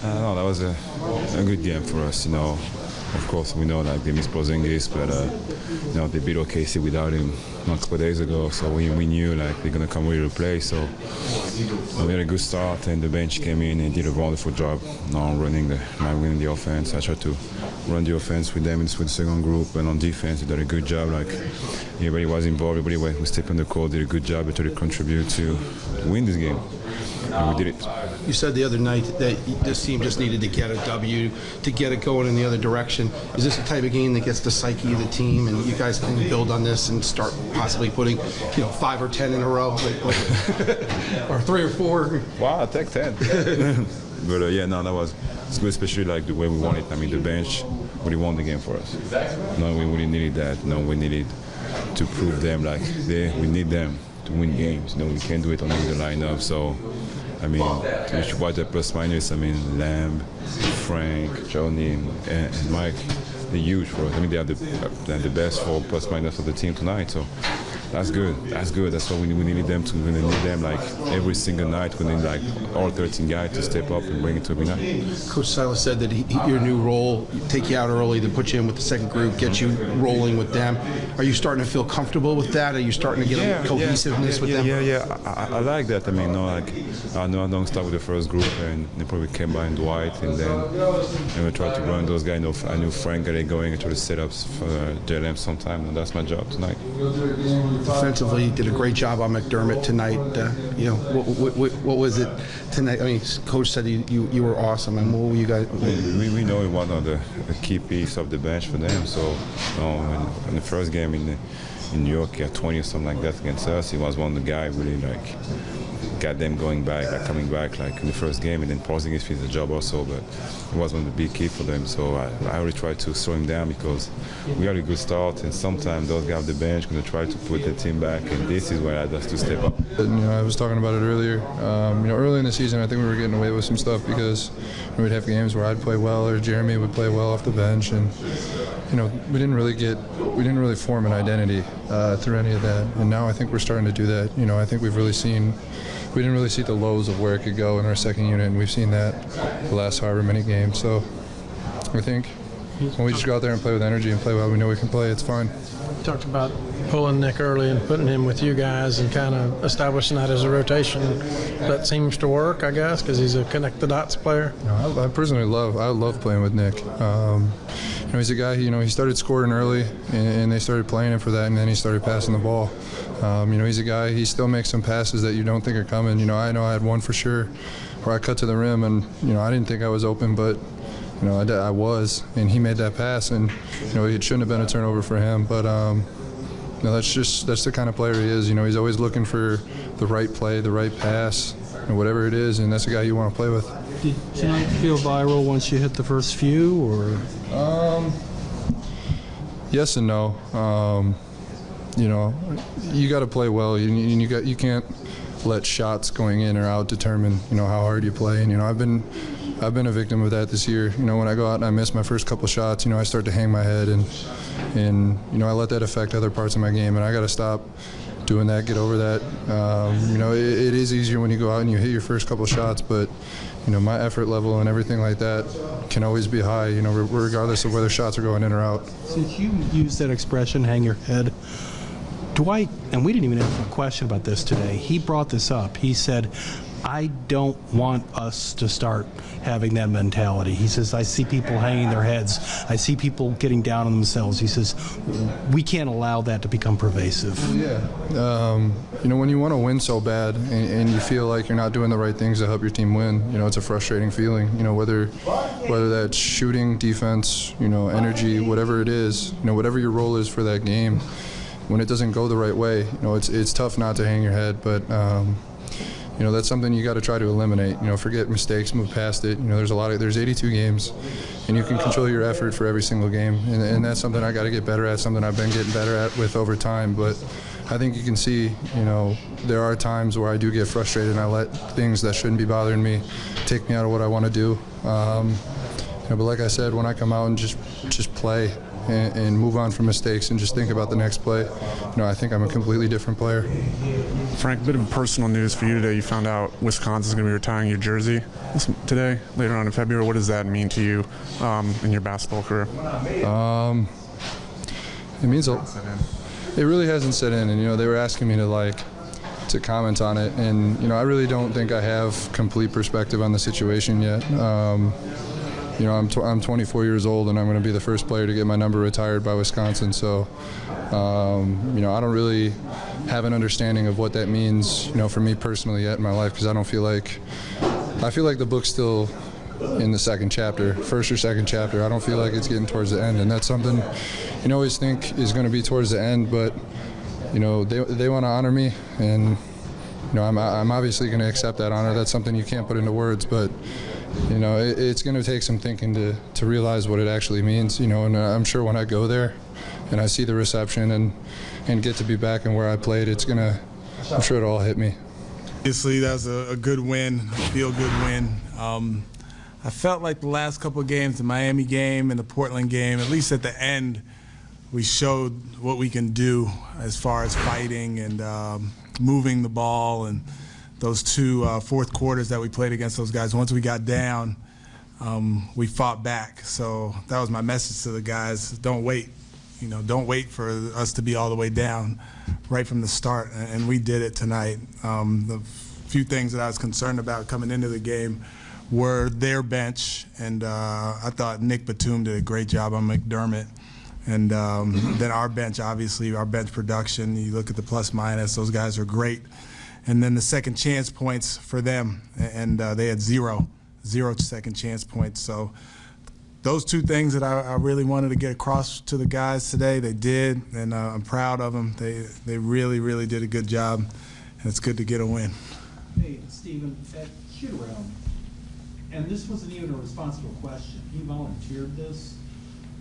No, that was a good game for us. Of course, we know like they missed Porzingis, but they beat OKC without him a couple of days ago. So we knew like they're gonna come ready to play. So we had a good start, and the bench came in and did a wonderful job running the offense. I tried to run the offense with them with the second group, and on defense they did a good job. Like everybody was involved, everybody was stepping on the court, did a good job to contribute to win this game. And we did it. You said the other night that this team just needed to get a W to get it going in the other direction. Is this the type of game that gets the psyche of the team, and you guys can build on this and start possibly putting 5 or 10 in a row, or 3 or 4? Wow, I'll take 10. But that was it's good, especially like the way we won it. I mean, the bench really won the game for us. No, we really needed that. No, we needed to prove them like we need them to win games. We can't do it on the lineup. So, I mean, you should watch the plus minus. I mean, Lamb, Frank, Johnny, and Mike, they're huge for us. I mean, they are the best for plus minus of the team tonight. So that's good. That's good. That's what we need them to. We need them like every single night. We need like all 13 guys to step up and bring it to every night. Coach Silas said that your new role, take you out early to put you in with the second group, get you rolling with them. Are you starting to feel comfortable with that? Are you starting to get a cohesiveness with them? Yeah. I like that. I mean, I know I don't start with the first group and then probably Kemba and Dwight, and then we try to run those guys. I knew Frank got it going and try to set up for JLM sometime, and that's my job tonight. Defensively, you did a great job on McDermott tonight. What was it tonight? I mean, Coach said you were awesome. And what were you guys? We know he was one of the key piece of the bench for them. So in the first game in New York, he had 20 or something like that against us. He was one of the guys really like got them coming back like in the first game, and then Porzingis finished the job also, but it was one of the big key for them. So I really tried to slow him down because we had a good start, and sometimes those guys on the bench going to try to put the team back, and this is where I had to step up. I was talking about it earlier. Early in the season, I think we were getting away with some stuff because we'd have games where I'd play well or Jeremy would play well off the bench, and we didn't really form an identity through any of that. And now I think we're starting to do that. I think we didn't really see the lows of where it could go in our second unit, and we've seen that the last however many games. So I think when we just go out there and play with energy and play well, we know we can play, it's fine. You talked about pulling Nick early and putting him with you guys and kind of establishing that as a rotation. That seems to work, I guess, because he's a connect-the-dots player. I personally love playing with Nick. He's a guy, he started scoring early, and they started playing him for that, and then he started passing the ball. He's a guy, he still makes some passes that you don't think are coming. I know I had one for sure where I cut to the rim, and, I didn't think I was open, but, I was, and he made that pass, and, it shouldn't have been a turnover for him, but, that's the kind of player he is. He's always looking for the right play, the right pass, whatever it is, and that's the guy you want to play with. Did tonight feel viral once you hit the first few, or? Yes and no. You got to play well. You can't let shots going in or out determine how hard you play. And I've been a victim of that this year. When I go out and I miss my first couple shots, I start to hang my head, and I let that affect other parts of my game, and I got to stop doing that, get over that. It is easier when you go out and you hit your first couple shots, but my effort level and everything like that can always be high, regardless of whether shots are going in or out. Since you used that expression, hang your head, Dwight, and we didn't even have a question about this today, he brought this up. He said, I don't want us to start having that mentality. He says, I see people hanging their heads. I see people getting down on themselves. He says, we can't allow that to become pervasive. Yeah. When you want to win so bad and you feel like you're not doing the right things to help your team win, it's a frustrating feeling. Whether that's shooting, defense, energy, whatever it is, whatever your role is for that game, when it doesn't go the right way, it's tough not to hang your head, but that's something you got to try to eliminate. Forget mistakes, move past it. There's 82 games, and you can control your effort for every single game, and that's something I got to get better at. Something I've been getting better at with over time. But I think you can see, there are times where I do get frustrated, and I let things that shouldn't be bothering me take me out of what I want to do. But like I said, when I come out and just play and move on from mistakes and just think about the next play, I think I'm a completely different player. Frank, a bit of personal news for you today. You found out Wisconsin's going to be retiring your jersey today, later on in February. What does that mean to you in your basketball career? It means it really hasn't set in, and they were asking me to comment on it, and I really don't think I have complete perspective on the situation yet. I'm 24 years old, and I'm going to be the first player to get my number retired by Wisconsin. So, I don't really have an understanding of what that means, for me personally yet in my life, because I feel like the book's still in the second chapter, first or second chapter. I don't feel like it's getting towards the end, and that's something you always think is going to be towards the end, but they want to honor me, and I'm obviously going to accept that honor. That's something you can't put into words, but it's going to take some thinking to realize what it actually means, and I'm sure when I go there and I see the reception and get to be back and where I played, I'm sure it'll all hit me. Obviously, that was a good win, a feel-good win. I felt like the last couple of games, the Miami game and the Portland game, at least at the end, we showed what we can do as far as fighting and moving the ball, and those two fourth quarters that we played against those guys. Once we got down, we fought back. So that was my message to the guys. Don't wait. Don't wait for us to be all the way down right from the start, and we did it tonight. The few things that I was concerned about coming into the game were their bench, and I thought Nick Batum did a great job on McDermott. And then our bench, obviously, our bench production, you look at the plus minus, those guys are great. And then the second chance points for them, and they had zero second chance points. So those two things that I really wanted to get across to the guys today, they did, and I'm proud of them. They really, really did a good job, and it's good to get a win. Hey, Stephen, at shoot-around, and this wasn't even a response to a question, he volunteered this.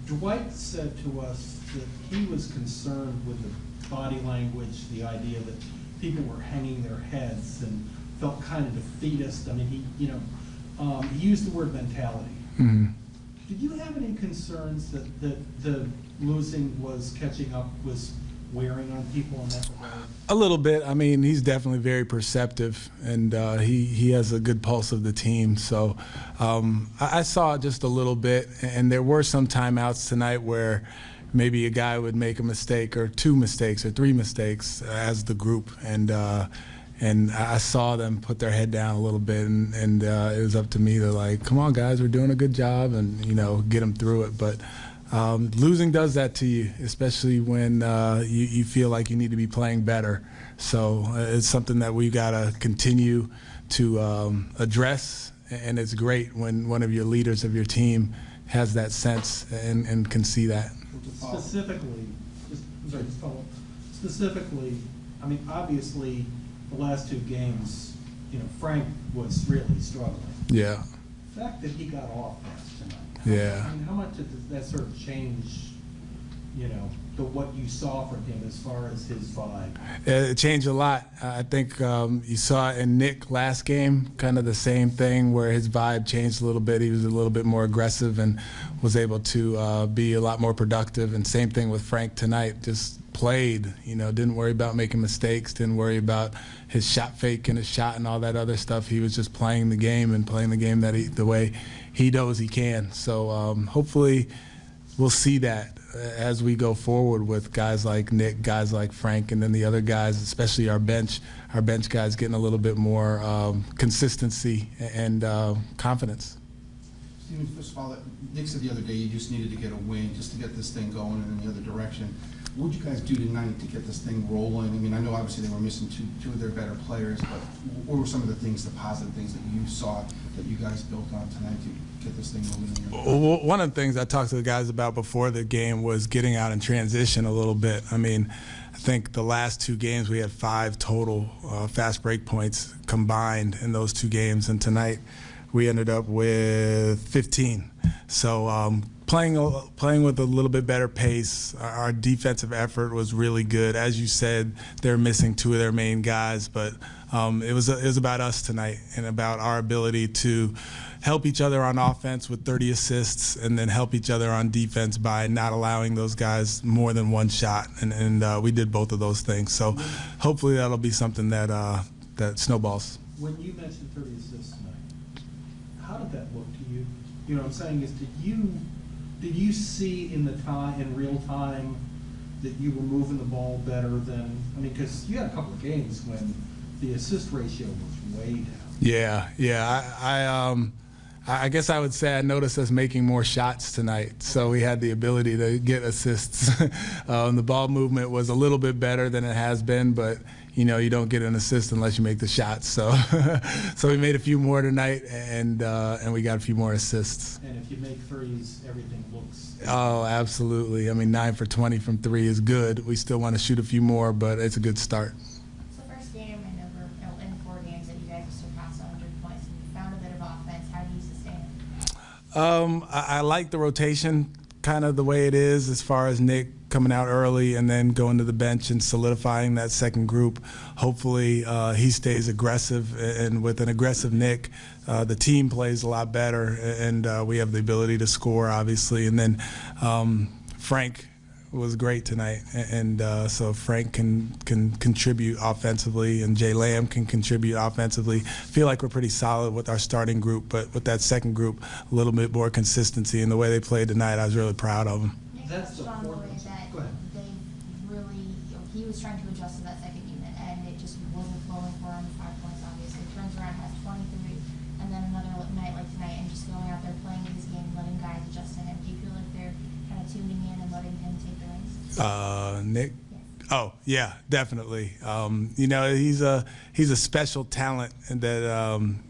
Dwight said to us that he was concerned with the body language, the idea that people were hanging their heads and felt kind of defeatist. I mean, he used the word mentality. Mm-hmm. Did you have any concerns that the losing was catching up, was wearing on people in that regard? A little bit. I mean, he's definitely very perceptive, and he has a good pulse of the team. So I saw it just a little bit, and there were some timeouts tonight where maybe a guy would make a mistake or two mistakes or three mistakes as the group, and I saw them put their head down a little bit, and it was up to me to come on guys, we're doing a good job, and get them through it. But losing does that to you, especially when you feel like you need to be playing better. So it's something that we got to continue to address, and it's great when one of your leaders of your team has that sense and can see that. Specifically, specifically, I mean, obviously, the last two games, Frank was really struggling. Yeah. The fact that he got off that tonight. Yeah. I mean, how much did that sort of change, what you saw from him as far as his vibe? It changed a lot. I think you saw it in Nick last game, kind of the same thing where his vibe changed a little bit. He was a little bit more aggressive and was able to be a lot more productive. And same thing with Frank tonight, just played, didn't worry about making mistakes, didn't worry about his shot fake and his shot and all that other stuff. He was just playing the game and playing the game the way he knows he can. So hopefully we'll see that as we go forward with guys like Nick, guys like Frank, and then the other guys, especially our bench guys getting a little bit more consistency and confidence. Stephen, first of all, Nick said the other day you just needed to get a win just to get this thing going in the other direction. What did you guys do tonight to get this thing rolling? I mean, I know obviously they were missing two of their better players, but what were some of the positive things that you saw that you guys built on tonight to get this thing moving? Well, one of the things I talked to the guys about before the game was getting out in transition a little bit. I mean, I think the last two games we had 5 total fast break points combined in those 2 games, and tonight we ended up with 15. So playing with a little bit better pace. Our defensive effort was really good. As you said, they're missing 2 of their main guys, but it was about us tonight and about our ability to help each other on offense with 30 assists, and then help each other on defense by not allowing those guys more than one shot. And we did both of those things. So hopefully that'll be something that that snowballs. When you mentioned 30 assists tonight, how did that look to you? You know what I'm saying is, did you see in real time that you were moving the ball better than, I mean, because you had a couple of games when the assist ratio was way down. Yeah. I guess I would say I noticed us making more shots tonight, so we had the ability to get assists. The ball movement was a little bit better than it has been, but you know, you don't get an assist unless you make the shots. So, so we made a few more tonight, and we got a few more assists. And if you make threes, everything looks. Oh, absolutely. I mean, 9 for 20 from 3 is good. We still want to shoot a few more, but it's a good start. It's the first game in 4 games that you guys have surpassed 100 points, and you found a bit of offense. How do you sustain it? I like the rotation, kind of the way it is, as far as Nick coming out early and then going to the bench and solidifying that second group. Hopefully he stays aggressive, and with an aggressive Nick, the team plays a lot better, and we have the ability to score, obviously. And then Frank was great tonight, and so Frank can contribute offensively, and Jay Lamb can contribute offensively. Feel like we're pretty solid with our starting group, but with that second group, a little bit more consistency in the way they played tonight. I was really proud of them. That's the fourth. They really, he was trying to adjust to that second unit, and it just wasn't flowing for him. 5 points, obviously. Turns around, has 23, and then another night like tonight, and just going out there playing his game, letting guys adjust to him. Do you feel like they're kind of tuning in and letting him take the reins? Nick? Yes. Oh yeah, definitely. You know, he's a special talent that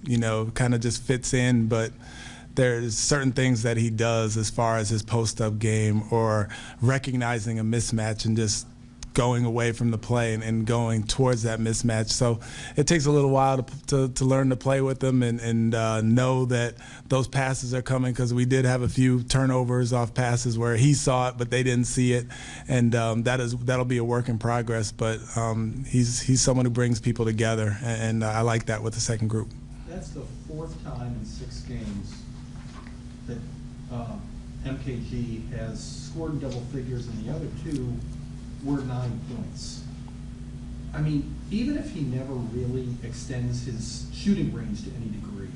you know, kind of just fits in, but there's certain things that he does as far as his post-up game, or recognizing a mismatch and just going away from the play and going towards that mismatch. So it takes a little while to learn to play with them and know that those passes are coming, because we did have a few turnovers off passes where he saw it but they didn't see it, and that'll be a work in progress. But he's someone who brings people together, and I like that with the second group. That's the 4th time in 6 games that MKG has scored in double figures, and the other 2 were 9 points. I mean, even if he never really extends his shooting range to any degree,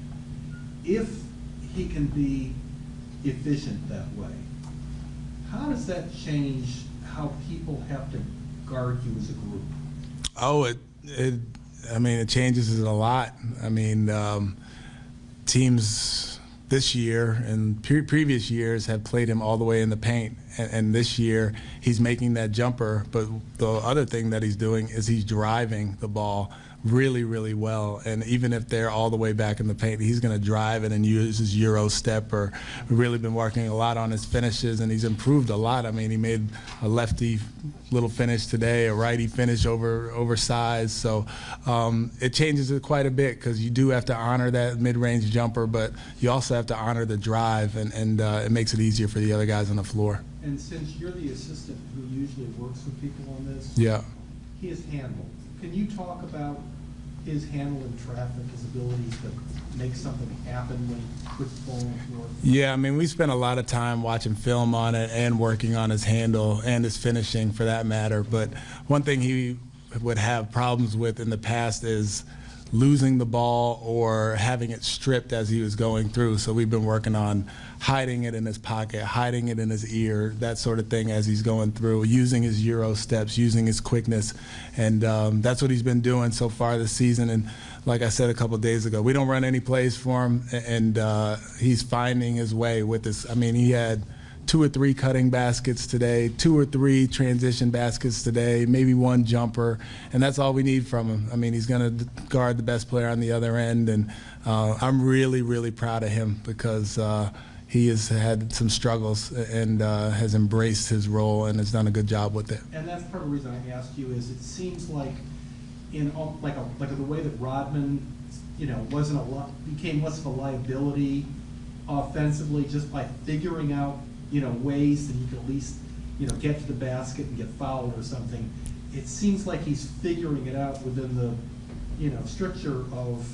if he can be efficient that way, how does that change how people have to guard you as a group? Oh, I mean, it changes it a lot. I mean, teams this year and previous years have played him all the way in the paint, and this year he's making that jumper. But the other thing that he's doing is he's driving the ball really, really well. And even if they're all the way back in the paint, he's going to drive it and use his Euro step. Or we've really been working a lot on his finishes, and he's improved a lot. I mean, he made a lefty little finish today, a righty finish oversized. So it changes it quite a bit, because you do have to honor that mid-range jumper, but you also have to honor the drive, and it makes it easier for the other guys on the floor. And since you're the assistant who usually works with people on this, yeah, his handle. Can you talk about his handle in traffic, his abilities to make something happen when he puts the ball on the floor? Yeah, I mean, we spent a lot of time watching film on it and working on his handle and his finishing, for that matter. But one thing he would have problems with in the past is losing the ball or having it stripped as he was going through. So we've been working on hiding it in his pocket, hiding it in his ear, that sort of thing as he's going through, using his Euro steps, using his quickness. And that's what he's been doing so far this season. And like I said a couple of days ago, we don't run any plays for him, and he's finding his way with this. I mean, he had 2 or 3 cutting baskets today, 2 or 3 transition baskets today, maybe 1 jumper, and that's all we need from him. I mean, he's going to guard the best player on the other end, and I'm really, really proud of him, because he has had some struggles and has embraced his role and has done a good job with it. And that's part of the reason I asked you is it seems like in like the way that Rodman, you know, became less of a liability offensively, just by figuring out, you know, ways that he could at least, you know, get to the basket and get fouled or something. It seems like he's figuring it out within the, you know, stricture of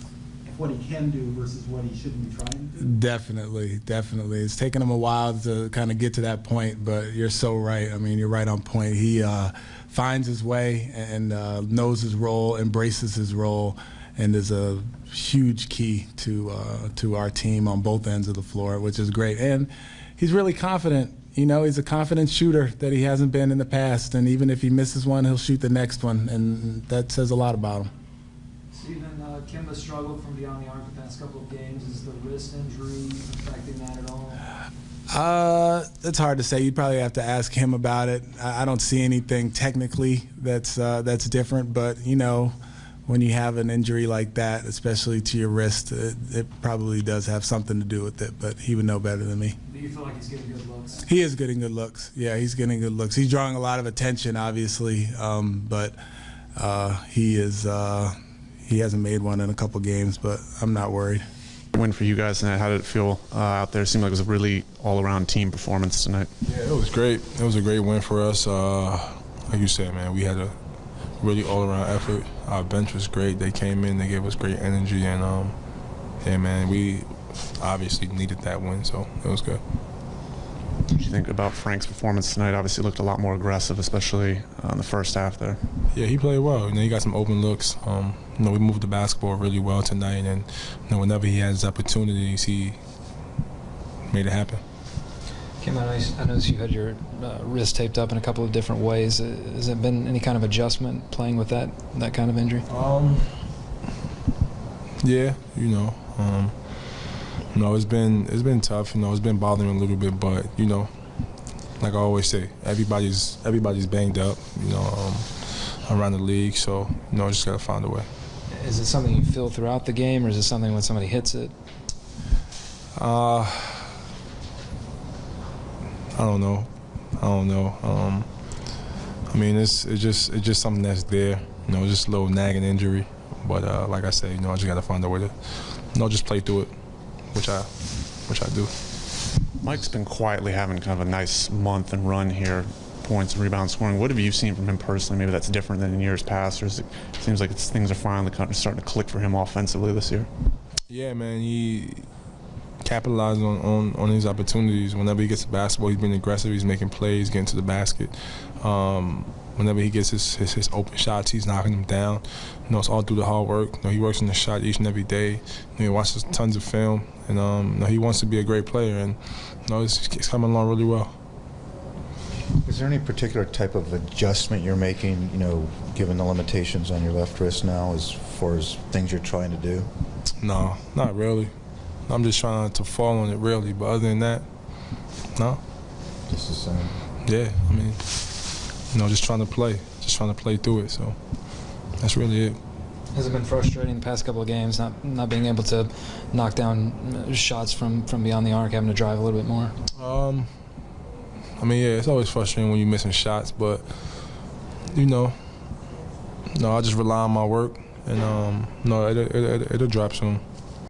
what he can do versus what he shouldn't be trying to do? Definitely, definitely. It's taken him a while to kind of get to that point, but you're so right. I mean, you're right on point. He finds his way and knows his role, embraces his role, and is a huge key to our team on both ends of the floor, which is great. And he's really confident. You know, he's a confident shooter that he hasn't been in the past, and even if he misses one, he'll shoot the next one, and that says a lot about him. Stephen, Kemba struggled from beyond the arc the past couple of games. Is the wrist injury affecting that at all? It's hard to say. You'd probably have to ask him about it. I don't see anything technically that's different, but you know, when you have an injury like that, especially to your wrist, it probably does have something to do with it, but he would know better than me. Do you feel like he's getting good looks? He is getting good looks. Yeah, he's getting good looks. He's drawing a lot of attention, obviously, but he hasn't made one in a couple games, but I'm not worried. Win for you guys tonight. How did it feel out there? It seemed like it was a really all-around team performance tonight. Yeah, it was great. It was a great win for us. Like you said, man, we had a really all-around effort. Our bench was great. They came in, they gave us great energy, and yeah, man, we obviously needed that win, so it was good. What did you think about Frank's performance tonight? Obviously looked a lot more aggressive, especially in the first half there. Yeah, he played well. You know, he got some open looks. You know, we moved the basketball really well tonight, and you know, whenever he has opportunities, he made it happen. Kim, I noticed you had your wrist taped up in a couple of different ways. Has it been any kind of adjustment playing with that kind of injury? Yeah, you know. You know, it's been tough. You know, it's been bothering me a little bit, but you know, like I always say, everybody's banged up. You know, around the league, so you know, just gotta find a way. Is it something you feel throughout the game, or is it something when somebody hits it? I don't know. I mean, it's just something that's there. You know, just a little nagging injury. But like I said, you know, I just got to find a way to, you know, just play through it, which I do. Mike's been quietly having kind of a nice month and run here, points, rebounds, scoring. What have you seen from him personally? Maybe that's different than in years past, or it seems like things are finally kind of starting to click for him offensively this year? Yeah, man, he capitalized on his opportunities. Whenever he gets the basketball, he's been aggressive. He's making plays, getting to the basket. Whenever he gets his open shots, he's knocking them down. You know, it's all through the hard work. You know, he works on the shot each and every day. You know, he watches tons of film, and you know, he wants to be a great player. And you know, it's coming along really well. Is there any particular type of adjustment you're making, you know, given the limitations on your left wrist now, as far as things you're trying to do? No, not really. I'm just trying to fall on it, really. But other than that, no. Just the same. Yeah, I mean, you know, just trying to play through it. So that's really it. Has it been frustrating the past couple of games, not being able to knock down shots from beyond the arc, having to drive a little bit more? I mean, yeah, it's always frustrating when you're missing shots, but you know, I just rely on my work, and no, it'll drop soon.